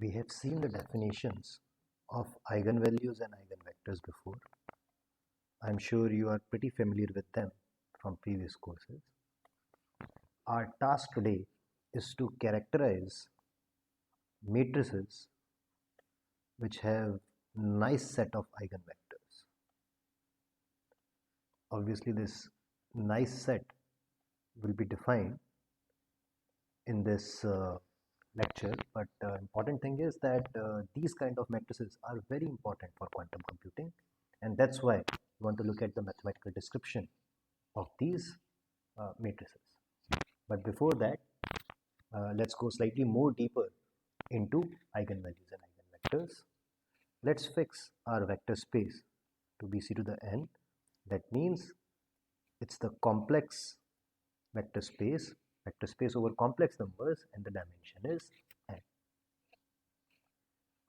We have seen the definitions of eigenvalues and eigenvectors before. I'm sure you are pretty familiar with them from previous courses. Our task today is to characterize matrices which have nice set of eigenvectors. Obviously, this nice set will be defined in this lecture, but important thing is that these kind of matrices are very important for quantum computing, and that's why we want to look at the mathematical description of these matrices. But before that, let's go slightly more deeper into eigenvalues and eigenvectors. Let's fix our vector space to bc to the n. That means it's the complex vector space over complex numbers, and the dimension is n.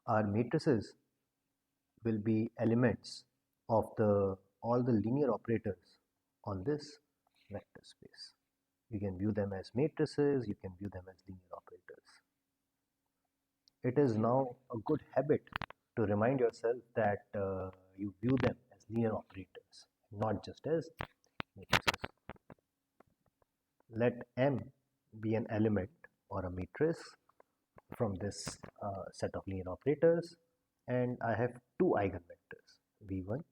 Our matrices will be elements of all the linear operators on this vector space. You can view them as matrices, you can view them as linear operators. It is now a good habit to remind yourself that you view them as linear operators, not just as matrices. Let M be an element or a matrix from this set of linear operators, and I have two eigenvectors, V1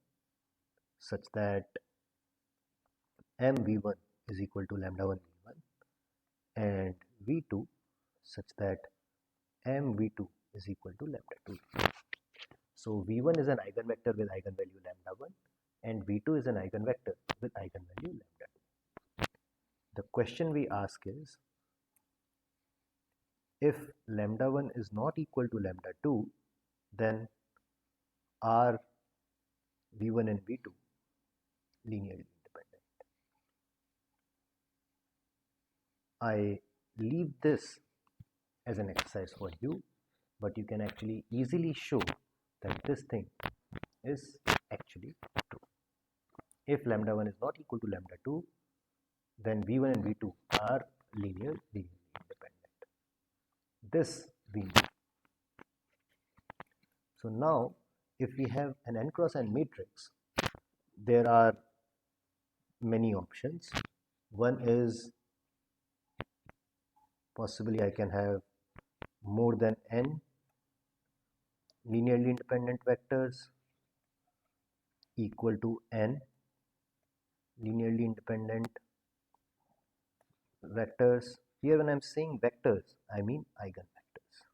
such that M V1 is equal to lambda 1 V1, and V2 such that M V2 is equal to lambda 2. So V1 is an eigenvector with eigenvalue lambda 1, and V2 is an eigenvector with eigenvalue lambda 2. The question we ask is, if lambda 1 is not equal to lambda 2, then are V1 and V2 linearly independent? I leave this as an exercise for you, but you can actually easily show that this thing is actually true. If lambda 1 is not equal to lambda 2, then V1 and V2 are linearly independent. This we know. So now, if we have an n cross n matrix, there are many options. One is possibly I can have more than n linearly independent vectors equal to n linearly independent vectors. Here when I'm saying vectors, I mean eigenvectors,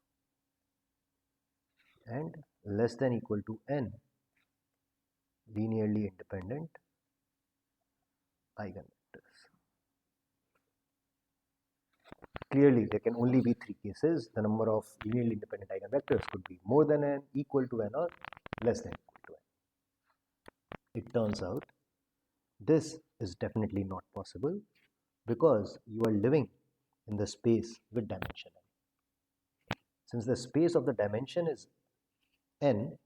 and less than equal to n linearly independent eigenvectors. Clearly, there can only be three cases. The number of linearly independent eigenvectors could be more than n, equal to n, or less than equal to n. It turns out this is definitely not possible because you are living in the space with dimension n. Since the space of the dimension is n,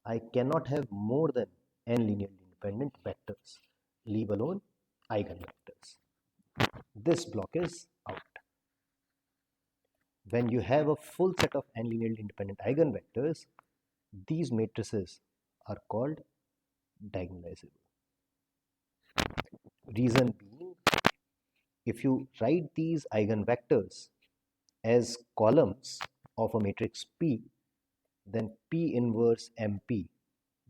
I cannot have more than n linearly independent vectors, leave alone eigenvectors. This block is out. When you have a full set of n linearly independent eigenvectors, these matrices are called diagonalizable. Reason being, if you write these eigenvectors as columns of a matrix P, then P inverse MP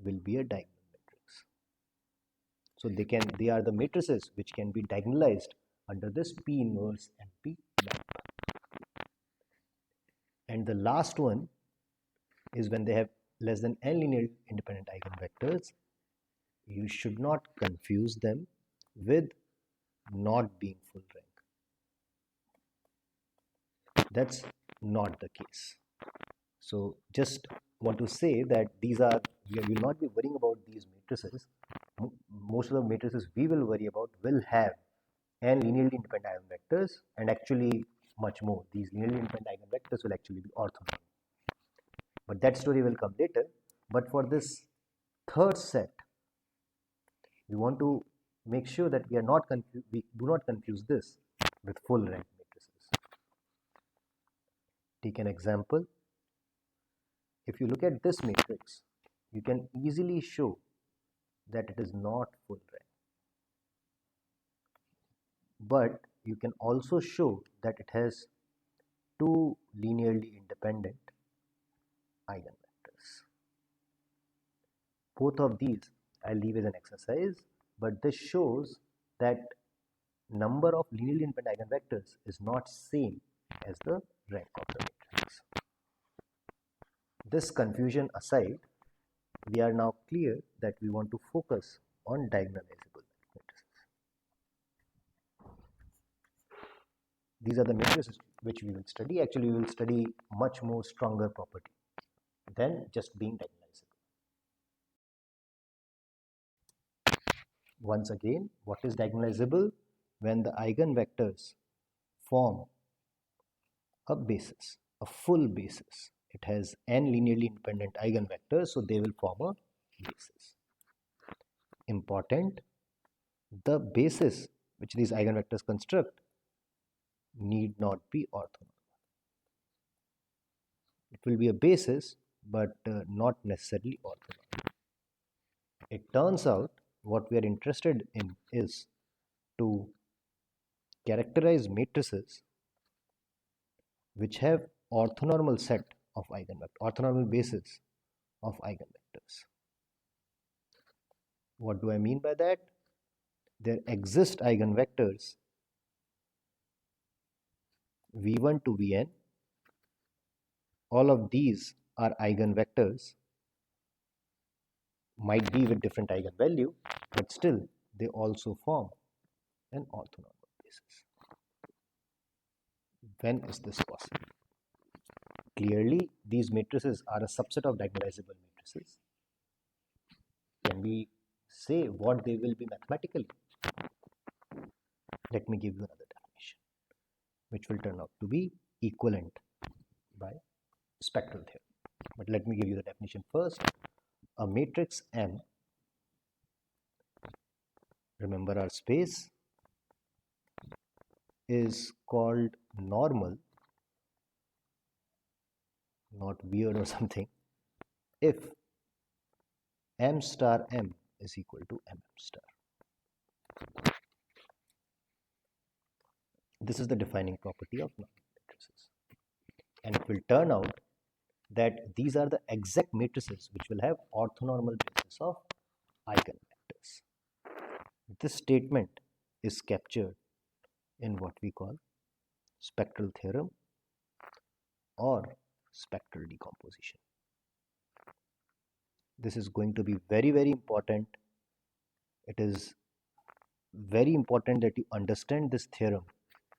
will be a diagonal matrix. So they are the matrices which can be diagonalized under this P inverse MP map. And the last one is when they have less than n linear independent eigenvectors. You should not confuse them with not being full rank. That's not the case. So just want to say that we will not be worrying about these matrices. Most of the matrices we will worry about will have n linearly independent eigenvectors, and actually much more. These linearly independent eigenvectors will actually be orthogonal. But that story will come later. But for this third set, we want to make sure that we do not confuse this with full rank matrices. Take an example. if you look at this matrix, you can easily show that it is not full rank. But you can also show that it has two linearly independent eigenvectors. Both of these I'll leave as an exercise, but this shows that number of linearly independent eigenvectors is not same as the rank of the matrix. This confusion aside, we are now clear that we want to focus on diagonalizable matrices. These are the matrices which we will study. Actually, we will study much more stronger property than just being diagonalizable. Once again, what is diagonalizable? When the eigenvectors form a basis, a full basis. It has n linearly independent eigenvectors, so they will form a basis. Important, the basis which these eigenvectors construct need not be orthonormal. It will be a basis, but not necessarily orthonormal. It turns out what we are interested in is to characterize matrices which have orthonormal set of eigenvectors, orthonormal basis of eigenvectors. What do I mean by that? There exist eigenvectors v1 to vn. All of these are eigenvectors, might be with different eigenvalue, but still they also form an orthonormal basis. When is this possible? Clearly, these matrices are a subset of diagonalizable matrices. Can we say what they will be mathematically? Let me give you another definition, which will turn out to be equivalent by spectral theorem. But let me give you the definition first. A matrix M, remember our space, is called normal, not weird or something, if M star M is equal to MM star. This is the defining property of normal matrices. And it will turn out that these are the exact matrices which will have orthonormal basis of eigenvectors. This statement is captured in what we call spectral theorem or spectral decomposition. This is going to be very, very important. It is very important that you understand this theorem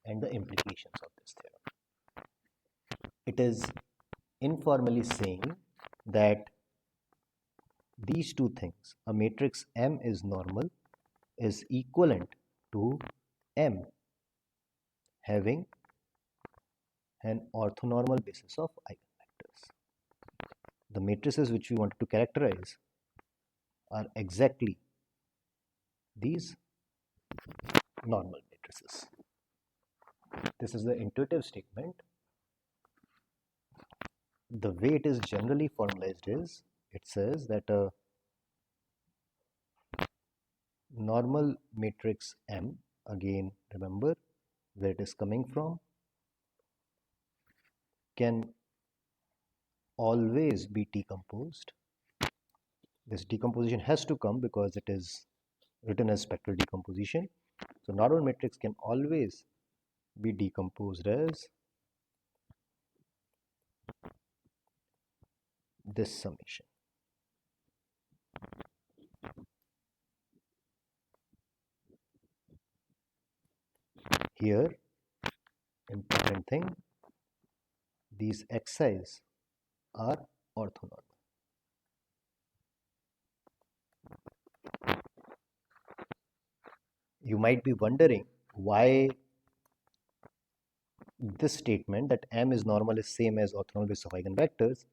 and the implications of this theorem. It is informally saying that these two things, a matrix M is normal, is equivalent to M having an orthonormal basis of eigenvectors. The matrices which we wanted to characterize are exactly these normal matrices. This is the intuitive statement. The way it is generally formalized is, it says that a normal matrix M, again remember where it is coming from, can always be decomposed. This decomposition has to come because it is written as spectral decomposition. So normal matrix can always be decomposed as this summation. Here, important thing, these xi's are orthonormal. You might be wondering why this statement that M is normal is same as orthonormal basis of eigenvectors,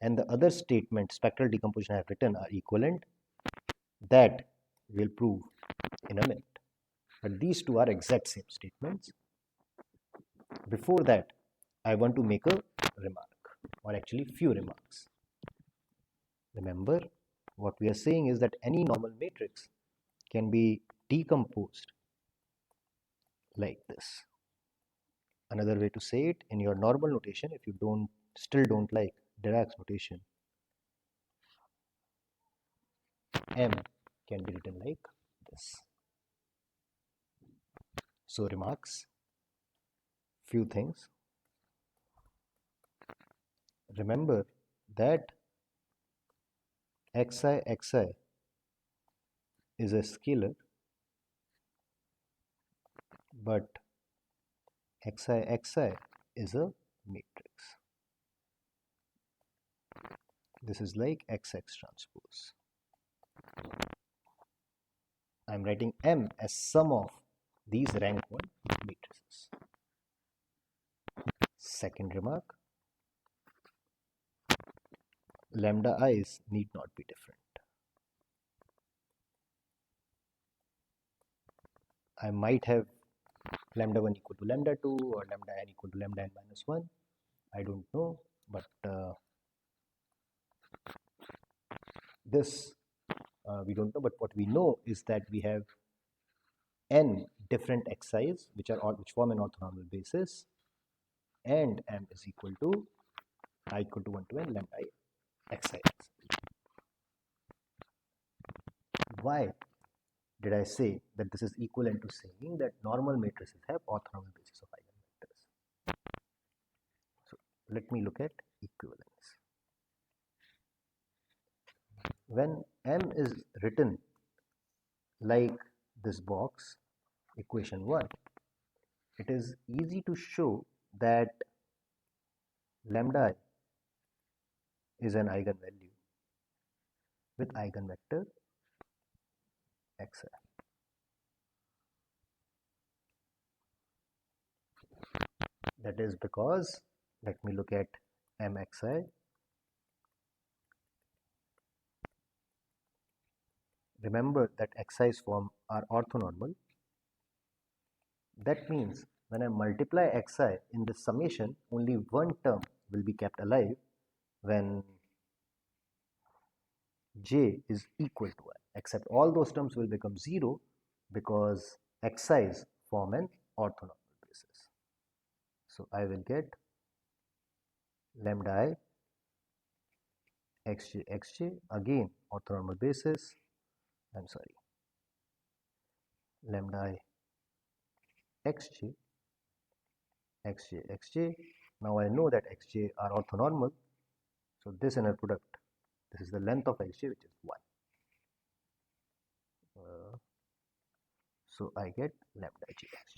and the other statement spectral decomposition I have written are equivalent. That we'll prove in a minute. But these two are exact same statements. Before that, I want to make a remark, or actually few remarks. Remember, what we are saying is that any normal matrix can be decomposed like this. Another way to say it, in your normal notation, if you still don't like Dirac's notation, M can be written like this. So remarks, few things. Remember that xi is a scalar, but xi is a matrix. This is like XX transpose. I'm writing M as sum of these rank 1 matrices. Second remark, lambda i's need not be different. I might have lambda 1 equal to lambda 2 or lambda n equal to lambda n minus 1. I don't know, but this we don't know, but what we know is that we have n different xi's which form an orthonormal basis, and M is equal to I equal to 1 to n lambda xi. Why did I say that this is equivalent to saying that normal matrices have orthonormal basis of eigenvectors? So let me look at equivalence. When M is written like this box, equation 1, it is easy to show that lambda I is an eigenvalue with eigenvector xi. That is because, let me look at mxi. Remember that xi's form are orthonormal. That means when I multiply xi in the summation, only one term will be kept alive when j is equal to I, except all those terms will become 0 because xi's form an orthonormal basis. So I will get lambda I xj again orthonormal basis. Lambda I xj. Now I know that xj are orthonormal. So this inner product, this is the length of xj, which is 1. So I get lambda j xj.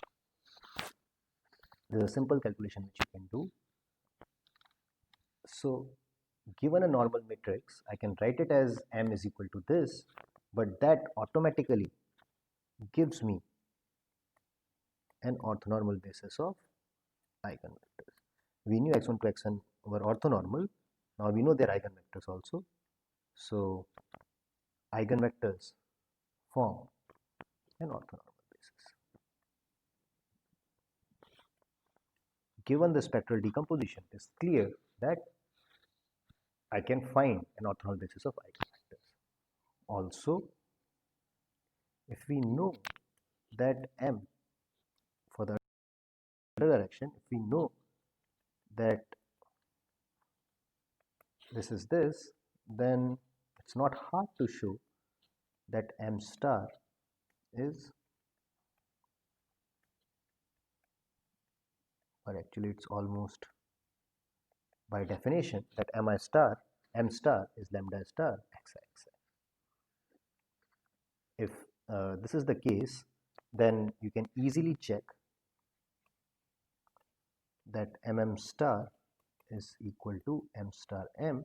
This is a simple calculation which you can do. So given a normal matrix, I can write it as M is equal to this, but that automatically gives me an orthonormal basis of eigenvectors. We knew x1 to xn were orthonormal. Now we know their eigenvectors also. So eigenvectors form an orthonormal basis. Given the spectral decomposition, it is clear that I can find an orthonormal basis of eigenvectors. Also, if we know that M for the other direction, if we know that this is this, then it's not hard to show that M star is, or actually it's almost by definition that M star is lambda star xi. If this is the case, then you can easily check that star is equal to M star M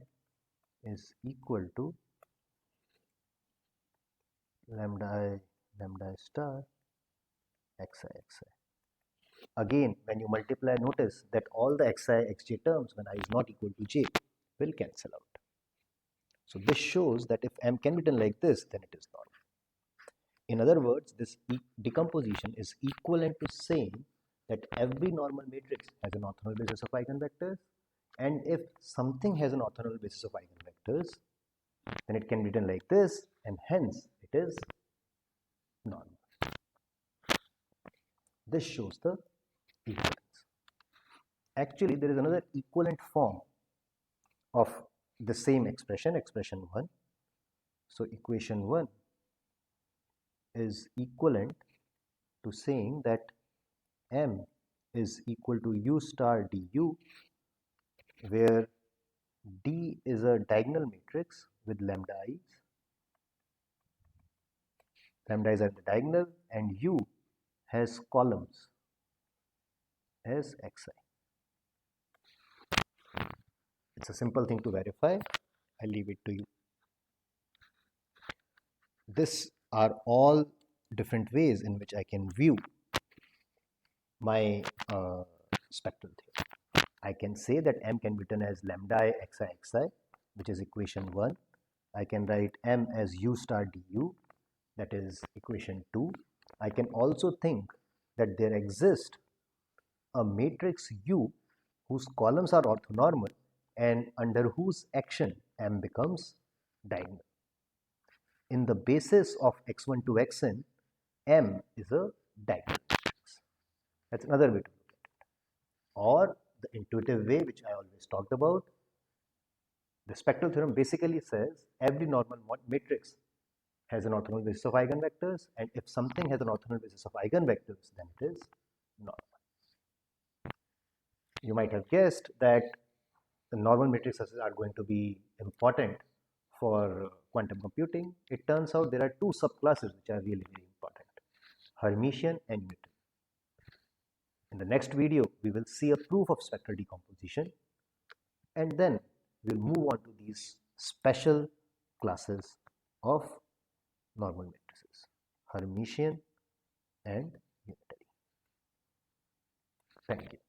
is equal to lambda star xi. Again, when you multiply, notice that all the xi xj terms when I is not equal to j will cancel out. So this shows that if M can be written like this, then it is not. In other words, this decomposition is equivalent to saying that every normal matrix has an orthonormal basis of eigenvectors, and if something has an orthonormal basis of eigenvectors, then it can be written like this, and hence it is normal. This shows the equivalence. Actually, there is another equivalent form of the same expression, expression 1. So equation 1 is equivalent to saying that M is equal to U star du, where D is a diagonal matrix with lambda i's. Lambda is at the diagonal, and U has columns as xi. It's a simple thing to verify. I leave it to you. These are all different ways in which I can view my spectral theorem. I can say that M can be written as lambda I xi xi, which is equation 1. I can write M as U star du, that is equation 2. I can also think that there exists a matrix U whose columns are orthonormal and under whose action M becomes diagonal. In the basis of x1 to xn, M is a diagonal matrix. That's another way to look at it. Or the intuitive way, which I always talked about, the spectral theorem basically says every normal matrix has an orthogonal basis of eigenvectors, and if something has an orthogonal basis of eigenvectors, then it is normal. You might have guessed that the normal matrices are going to be important for quantum computing. It turns out there are two subclasses which are really very important: Hermitian and Newton. In the next video, we will see a proof of spectral decomposition, and then we'll move on to these special classes of normal matrices, Hermitian and unitary. Thank you.